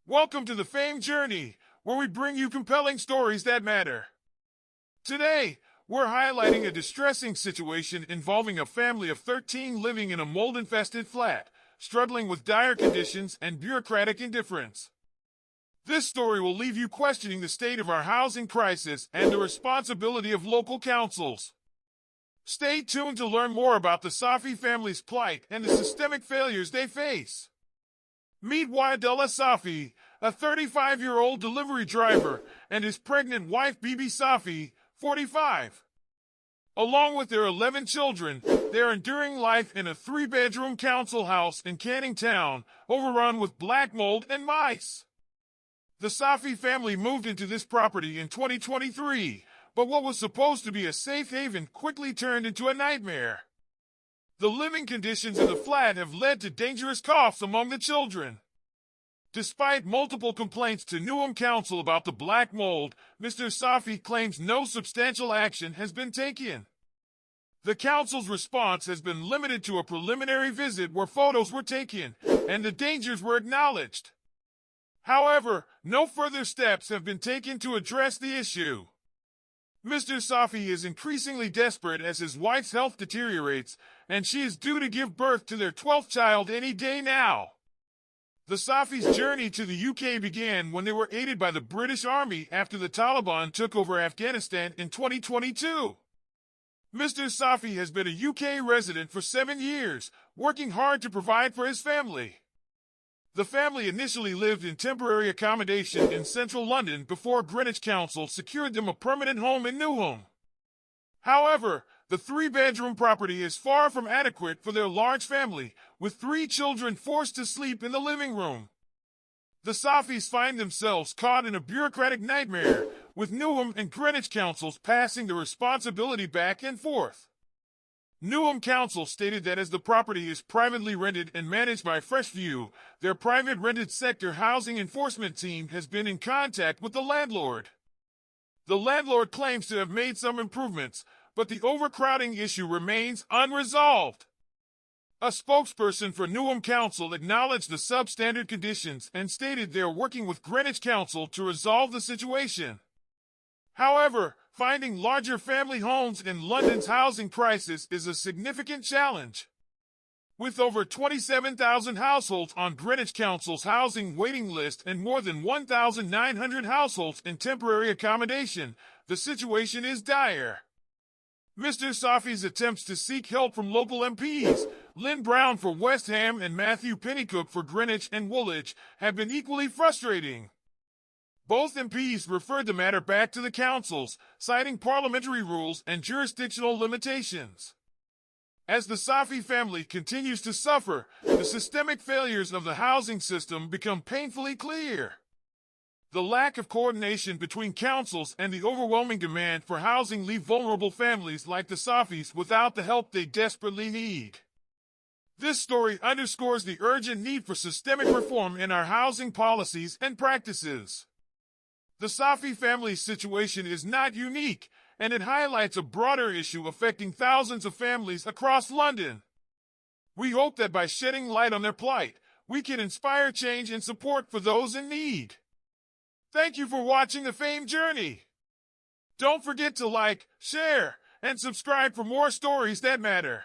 Welcome to the Fame Journey, where we bring you compelling stories that matter. Today, we're highlighting a distressing situation involving a family of 13 living in a mold-infested flat, struggling with dire conditions and bureaucratic indifference. This story will leave you questioning the state of our housing crisis and the responsibility of local councils. Stay tuned to learn more about the Safi family's plight and the systemic failures they face. Meet Safi, a 35-year-old delivery driver, and his pregnant wife Bibi Safi, 45. Along with their 11 children, they're enduring life in a 3-bedroom council house in Canning Town, overrun with black mold and mice. The Safi family moved into this property in 2023, but what was supposed to be a safe haven quickly turned into a nightmare. The living conditions in the flat have led to dangerous coughs among the children. Despite multiple complaints to Newham Council about the black mold, Mr. Safi claims no substantial action has been taken. The council's response has been limited to a preliminary visit where photos were taken, and the dangers were acknowledged. However, no further steps have been taken to address the issue. Mr. Safi is increasingly desperate as his wife's health deteriorates, and she is due to give birth to their 12th child any day now. The Safi's journey to the UK began when they were aided by the British Army after the Taliban took over Afghanistan in 2022. Mr. Safi has been a UK resident for 7 years, working hard to provide for his family. The family initially lived in temporary accommodation in central London before Greenwich Council secured them a permanent home in Newham. However, the 3-bedroom property is far from adequate for their large family, with 3 children forced to sleep in the living room. The Safis find themselves caught in a bureaucratic nightmare, with Newham and Greenwich Councils passing the responsibility back and forth. Newham Council stated that as the property is privately rented and managed by Freshview, their private rented sector housing enforcement team has been in contact with the landlord. The landlord claims to have made some improvements, but the overcrowding issue remains unresolved. A spokesperson for Newham Council acknowledged the substandard conditions and stated they are working with Greenwich Council to resolve the situation. However, finding larger family homes in London's housing crisis is a significant challenge. With over 27,000 households on Greenwich Council's housing waiting list and more than 1,900 households in temporary accommodation, the situation is dire. Mr. Safi's attempts to seek help from local MPs, Lynn Brown for West Ham and Matthew Pennycook for Greenwich and Woolwich, have been equally frustrating. Both MPs referred the matter back to the councils, citing parliamentary rules and jurisdictional limitations. As the Safi family continues to suffer, the systemic failures of the housing system become painfully clear. The lack of coordination between councils and the overwhelming demand for housing leave vulnerable families like the Safis without the help they desperately need. This story underscores the urgent need for systemic reform in our housing policies and practices. The Safi family's situation is not unique, and it highlights a broader issue affecting thousands of families across London. We hope that by shedding light on their plight, we can inspire change and support for those in need. Thank you for watching the Fame Journey. Don't forget to like, share, and subscribe for more stories that matter.